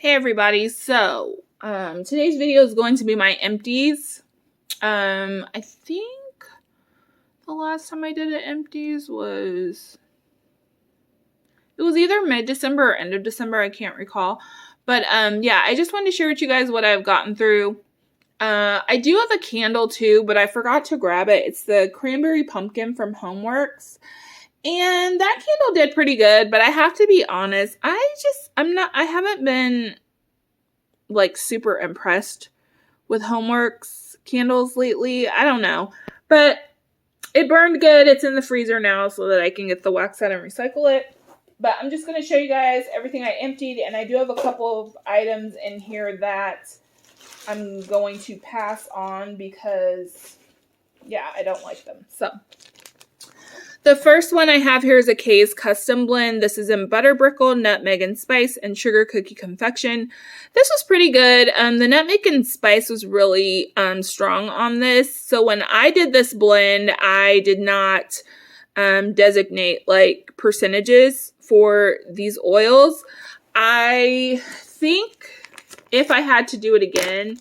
Hey everybody, so today's video is going to be my empties. I think the last time I did an empties was either mid-December or end of December, I can't recall. But yeah, I just wanted to share with you guys what I've gotten through. I do have a candle too, but I forgot to grab it. It's the Cranberry Pumpkin from Homeworks. And that candle did pretty good, but I have to be honest, I haven't been like super impressed with Homeworks candles lately. I don't know, but it burned good. It's in the freezer now so that I can get the wax out and recycle it. But I'm just going to show you guys everything I emptied, and I do have a couple of items in here that I'm going to pass on because, yeah, I don't like them. So the first one I have here is a Kay's Custom Blend. This is in Butterbrickle, Nutmeg and Spice, and Sugar Cookie Confection. This was pretty good. The Nutmeg and Spice was really strong on this. So when I did this blend, I did not designate like percentages for these oils. I think if I had to do it again,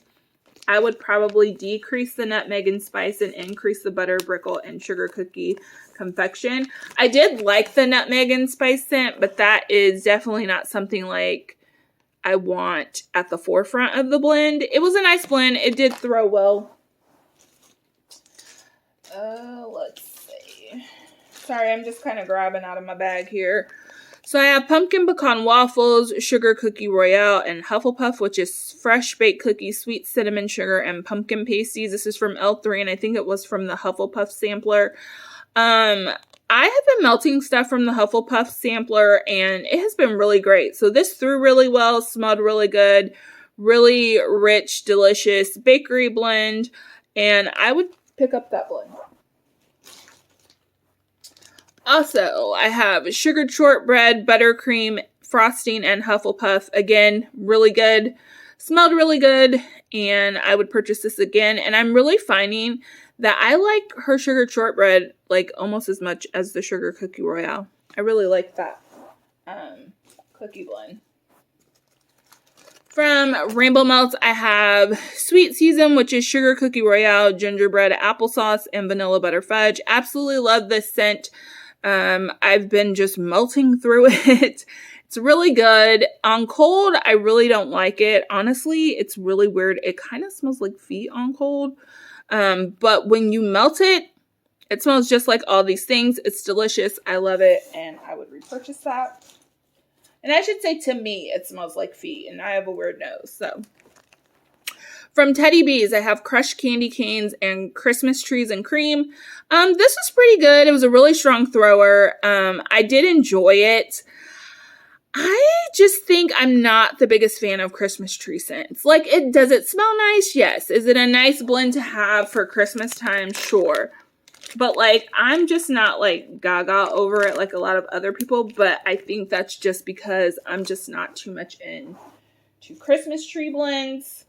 I would probably decrease the Nutmeg and Spice and increase the Butterbrickle and Sugar Cookie Confection. I did like the Nutmeg and Spice scent, but that is definitely not something like I want at the forefront of the blend. It was a nice blend. It did throw well. Let's see. Sorry, I'm just kind of grabbing out of my bag here. So I have Pumpkin Pecan Waffles, Sugar Cookie Royale, and Hufflepuff, which is fresh baked cookies, sweet cinnamon sugar, and pumpkin pasties. This is from L3, and I think it was from the Hufflepuff sampler. I have been melting stuff from the Hufflepuff sampler, and it has been really great. So this threw really well, smelled really good, really rich, delicious bakery blend, and I would pick up that blend. Also, I have sugared shortbread, buttercream, frosting, and Hufflepuff. Again, really good. Smelled really good, and I would purchase this again. And I'm really finding that I like her sugared shortbread like almost as much as the Sugar Cookie Royale. I really like that cookie blend. From Rainbow Melts, I have Sweet Season, which is Sugar Cookie Royale, gingerbread applesauce, and vanilla butter fudge. Absolutely love this scent. I've been just melting through it. It's really good. On cold, I really don't like it. Honestly, it's really weird. It kind of smells like feet on cold. But when you melt it, it smells just like all these things. It's delicious. I love it, and I would repurchase that. And I should say, to me, it smells like feet, and I have a weird nose, so. From Teddy B's, I have crushed candy canes and Christmas trees and cream. This was pretty good. It was a really strong thrower. I did enjoy it. I just think I'm not the biggest fan of Christmas tree scents. Like, does it smell nice? Yes. Is it a nice blend to have for Christmas time? Sure. But, like, I'm just not, like, gaga over it like a lot of other people. But I think that's just because I'm just not too much into Christmas tree blends.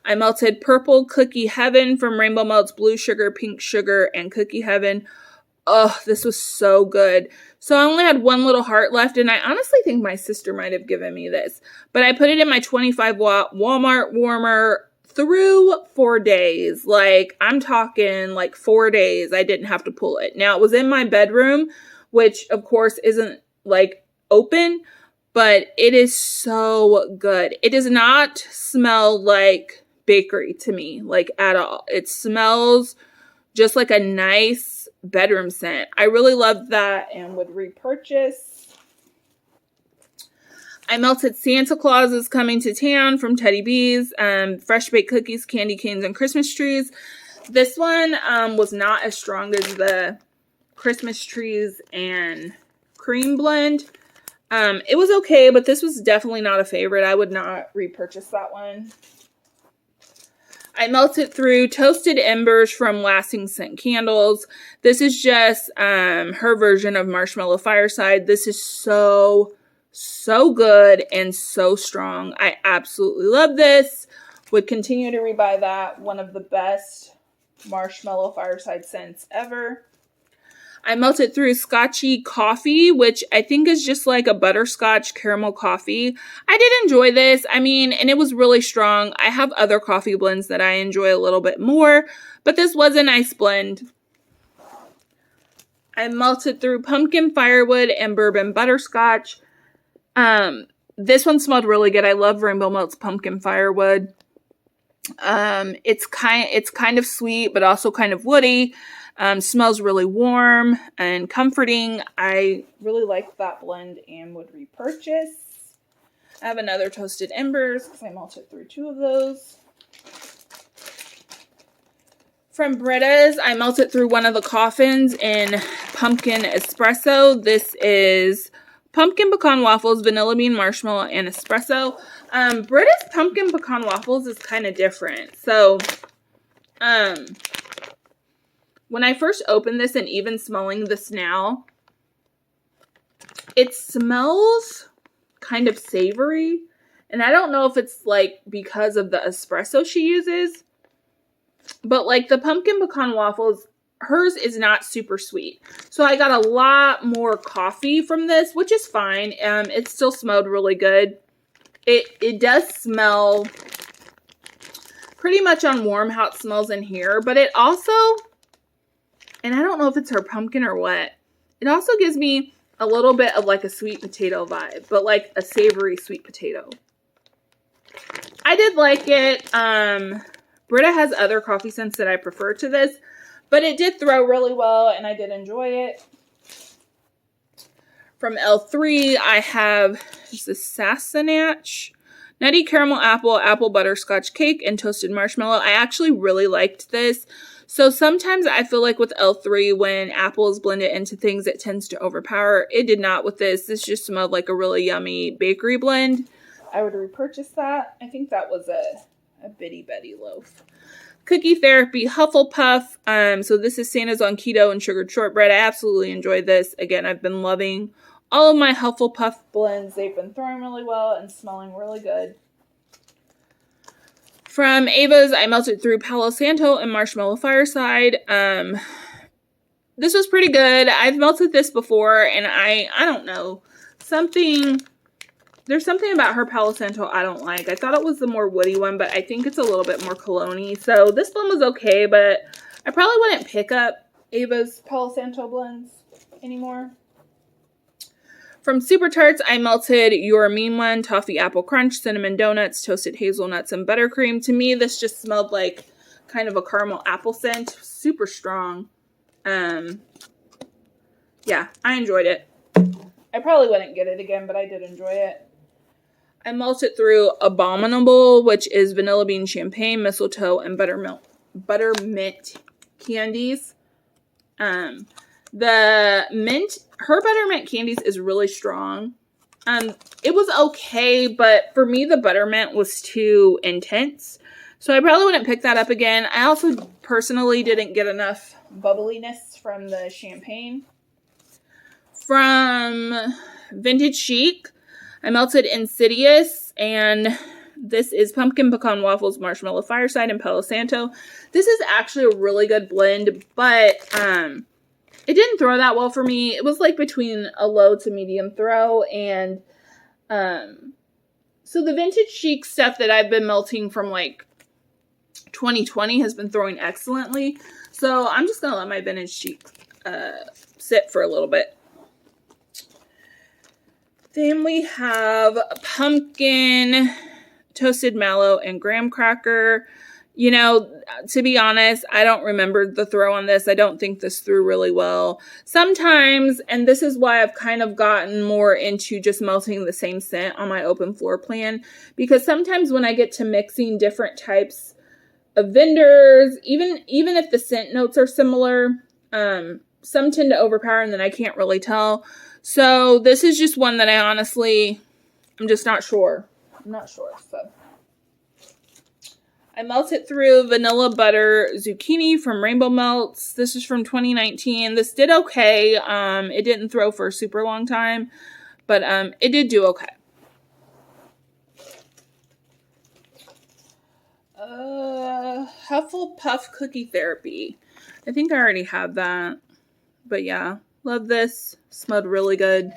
I melted Purple Cookie Heaven from Rainbow Melts, Blue Sugar, Pink Sugar, and Cookie Heaven. Oh, this was so good. So I only had one little heart left, and I honestly think my sister might have given me this. But I put it in my 25-watt Walmart warmer through 4 days. Like, I'm talking like 4 days. I didn't have to pull it. Now, it was in my bedroom, which, of course, isn't, like, open. But it is so good. It does not smell like bakery to me, like, at all. It smells just like a nice bedroom scent. I really loved that and would repurchase. I melted Santa Claus is Coming to Town from Teddy B's, fresh baked cookies, candy canes, and Christmas trees. This one was not as strong as the Christmas trees and cream blend. It was okay, but this was definitely not a favorite. I would not repurchase that one. I melted through Toasted Embers from Lasting Scent Candles. This is just her version of Marshmallow Fireside. This is so good and so strong. I absolutely love this. Would continue to rebuy that. One of the best Marshmallow Fireside scents ever. I melted through Scotchy Coffee, which I think is just like a butterscotch caramel coffee. I did enjoy this. I mean, and it was really strong. I have other coffee blends that I enjoy a little bit more, but this was a nice blend. I melted through Pumpkin Firewood and Bourbon Butterscotch. This one smelled really good. I love Rainbow Melt's Pumpkin Firewood. It's kind of sweet, but also kind of woody. Smells really warm and comforting. I really like that blend and would repurchase. I have another Toasted Embers because I melted through 2 of those. From Britta's, I melted through one of the coffins in Pumpkin Espresso. This is Pumpkin Pecan Waffles, Vanilla Bean Marshmallow, and Espresso. Britta's Pumpkin Pecan Waffles is kind of different. So, when I first opened this and even smelling this now, it smells kind of savory. And I don't know if it's like because of the espresso she uses, but like the Pumpkin Pecan Waffles, hers is not super sweet. So I got a lot more coffee from this, which is fine. It still smelled really good. It does smell pretty much on warm how it smells in here, but it also, and I don't know if it's her pumpkin or what, it also gives me a little bit of like a sweet potato vibe, but like a savory sweet potato. I did like it. Britta has other coffee scents that I prefer to this, but it did throw really well and I did enjoy it. From L3, I have just the Sassenach Nutty Caramel Apple Butterscotch Cake, and Toasted Marshmallow. I actually really liked this. So sometimes I feel like with L3, when apple is blended into things, it tends to overpower. It did not with this. This just smelled like a really yummy bakery blend. I would repurchase that. I think that was a Bitty Betty loaf. Cookie Therapy Hufflepuff. So this is Santa's on Keto and Sugared Shortbread. I absolutely enjoyed this. Again, I've been loving all of my Hufflepuff blends. They've been throwing really well and smelling really good. From Ava's, I melted through Palo Santo and Marshmallow Fireside. This was pretty good. I've melted this before, and I don't know. There's something about her Palo Santo I don't like. I thought it was the more woody one, but I think it's a little bit more cologne-y. So this one was okay, but I probably wouldn't pick up Ava's Palo Santo blends anymore. From Super Tarts, I melted Your Mean One, Toffee Apple Crunch, Cinnamon Donuts, Toasted Hazelnuts, and Buttercream. To me, this just smelled like kind of a caramel apple scent. Super strong. Yeah, I enjoyed it. I probably wouldn't get it again, but I did enjoy it. I melted through Abominable, which is Vanilla Bean Champagne, Mistletoe, and Buttermint candies. The mint, her Buttermint candies is really strong. It was okay, but for me, the Buttermint was too intense. So I probably wouldn't pick that up again. I also personally didn't get enough bubbliness from the champagne. From Vintage Chic, I melted Insidious, and this is Pumpkin Pecan Waffles, Marshmallow Fireside, and Palo Santo. This is actually a really good blend, but it didn't throw that well for me. It was like between a low to medium throw, and so the Vintage Chic stuff that I've been melting from like 2020 has been throwing excellently. So I'm just going to let my Vintage Chic sit for a little bit. Then we have Pumpkin, Toasted Mallow, and Graham Cracker. You know, to be honest, I don't remember the throw on this. I don't think this threw really well. Sometimes, and this is why I've kind of gotten more into just melting the same scent on my open floor plan, because sometimes when I get to mixing different types of vendors, even if the scent notes are similar, some tend to overpower and then I can't really tell. So this is just one that I'm just not sure. I'm not sure, so. I melted through Vanilla Butter Zucchini from Rainbow Melts. This is from 2019. This did okay. It didn't throw for a super long time, but it did do okay. Hufflepuff Cookie Therapy. I think I already have that. But yeah, love this. Smelled really good.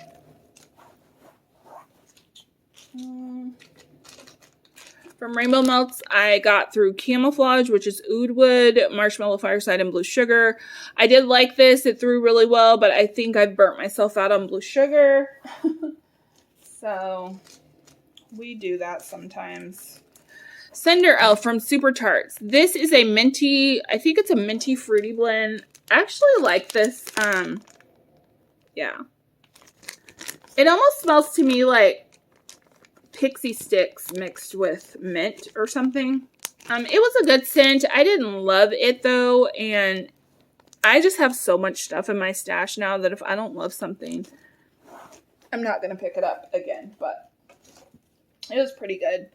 From Rainbow Melts, I got through Camouflage, which is Oud Wood, Marshmallow Fireside, and Blue Sugar. I did like this. It threw really well, but I think I've burnt myself out on Blue Sugar. So we do that sometimes. Cinderella from Super Tarts. This is a minty, I think it's a minty fruity blend. I actually like this. Yeah. It almost smells to me like pixie sticks mixed with mint or something. It was a good scent. I didn't love it though, and I just have so much stuff in my stash now that if I don't love something, I'm not going to pick it up again, but it was pretty good.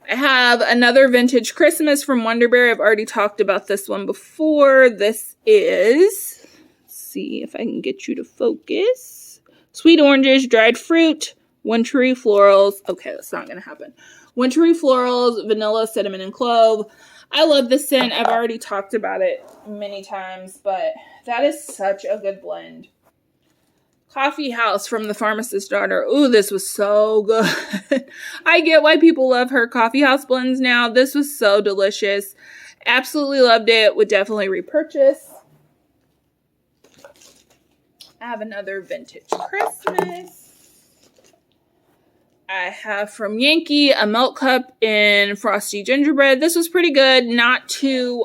I have another vintage Christmas from Wonderberry. I've already talked about this one before. This is, let's see if I can get you to focus. Sweet oranges, dried fruit, wintry florals. Okay, that's not going to happen. Wintry florals, vanilla, cinnamon, and clove. I love this scent. I've already talked about it many times, but that is such a good blend. Coffee House from The Pharmacist's Daughter. Ooh, this was so good. I get why people love her Coffee House blends now. This was so delicious. Absolutely loved it. Would definitely repurchase. I have another vintage Christmas. I have from Yankee a Melt Cup in Frosty Gingerbread. This was pretty good. Not too,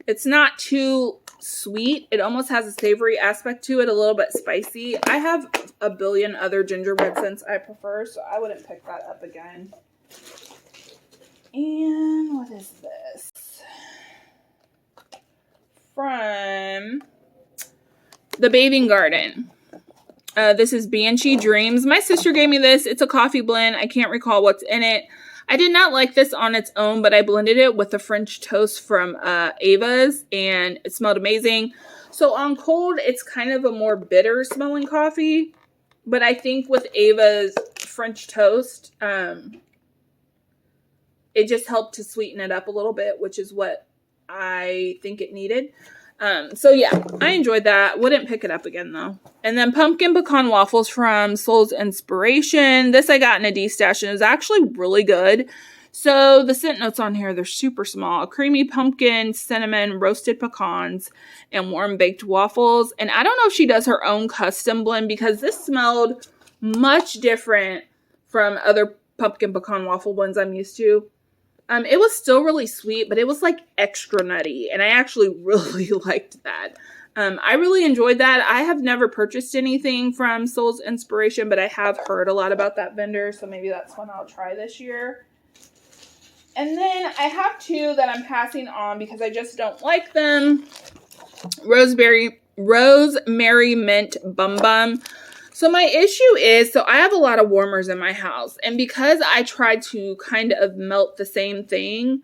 it's not too sweet. It almost has a savory aspect to it, a little bit spicy. I have a billion other gingerbread scents I prefer, so I wouldn't pick that up again. And what is this? From The Bathing Garden. This is Banshee Dreams. My sister gave me this. It's a coffee blend. I can't recall what's in it. I did not like this on its own, but I blended it with the French toast from Ava's, and it smelled amazing. So on cold, it's kind of a more bitter smelling coffee, but I think with Ava's French toast, it just helped to sweeten it up a little bit, which is what I think it needed. So yeah, I enjoyed that. Wouldn't pick it up again though. And then Pumpkin Pecan Waffles from Soul's Inspiration. This I got in a D-stash and it was actually really good. So the scent notes on here, they're super small. Creamy pumpkin, cinnamon, roasted pecans, and warm baked waffles. And I don't know if she does her own custom blend because this smelled much different from other pumpkin pecan waffle blends I'm used to. It was still really sweet, but it was like extra nutty, and I actually really liked that. I really enjoyed that. I have never purchased anything from Soul's Inspiration, but I have heard a lot about that vendor, so maybe that's one I'll try this year. And then I have two that I'm passing on because I just don't like them. Rosemary Mint Bum Bum. So my issue is, I have a lot of warmers in my house, and because I try to kind of melt the same thing,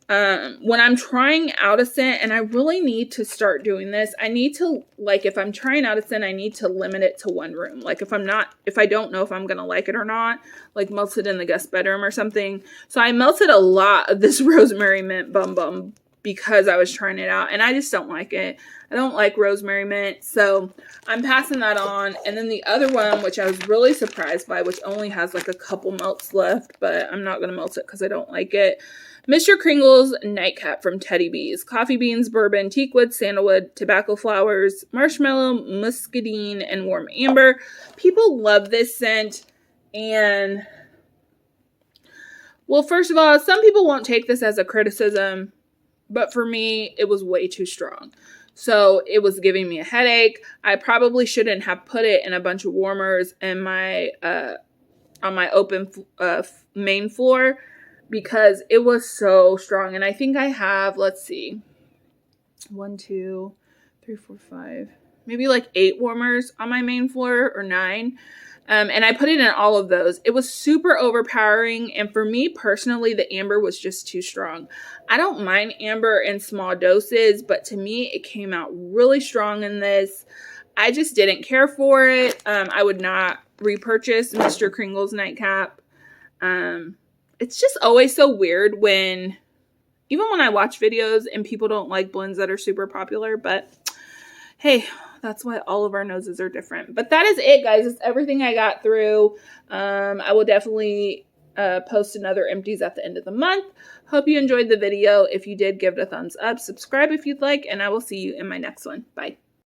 when I'm trying out a scent, and I really need to start doing this, I need to, like, if I'm trying out a scent, I need to limit it to one room. Like, if I don't know if I'm going to like it or not, like, melt it in the guest bedroom or something. So I melted a lot of this Rosemary Mint Bum Bum because I was trying it out, and I just don't like it. I don't like rosemary mint, so I'm passing that on. And then the other one, which I was really surprised by, which only has like a couple melts left, but I'm not going to melt it because I don't like it. Mr. Kringle's Nightcap from Teddy Bees. Coffee beans, bourbon, teakwood, sandalwood, tobacco flowers, marshmallow, muscadine, and warm amber. People love this scent, and well, first of all, some people won't take this as a criticism, but for me, it was way too strong. So it was giving me a headache. I probably shouldn't have put it in a bunch of warmers in my on my open main floor because it was so strong. And I think I have, let's see, 1, 2, 3, 4, 5, maybe like 8 warmers on my main floor, or 9. And I put it in all of those. It was super overpowering. And for me personally, the amber was just too strong. I don't mind amber in small doses, but to me, it came out really strong in this. I just didn't care for it. I would not repurchase Mr. Kringle's Nightcap. It's just always so weird when even when I watch videos and people don't like blends that are super popular, but hey, that's why all of our noses are different. But that is it, guys. It's everything I got through. I will definitely post another empties at the end of the month. Hope you enjoyed the video. If you did, give it a thumbs up. Subscribe if you'd like, and I will see you in my next one. Bye.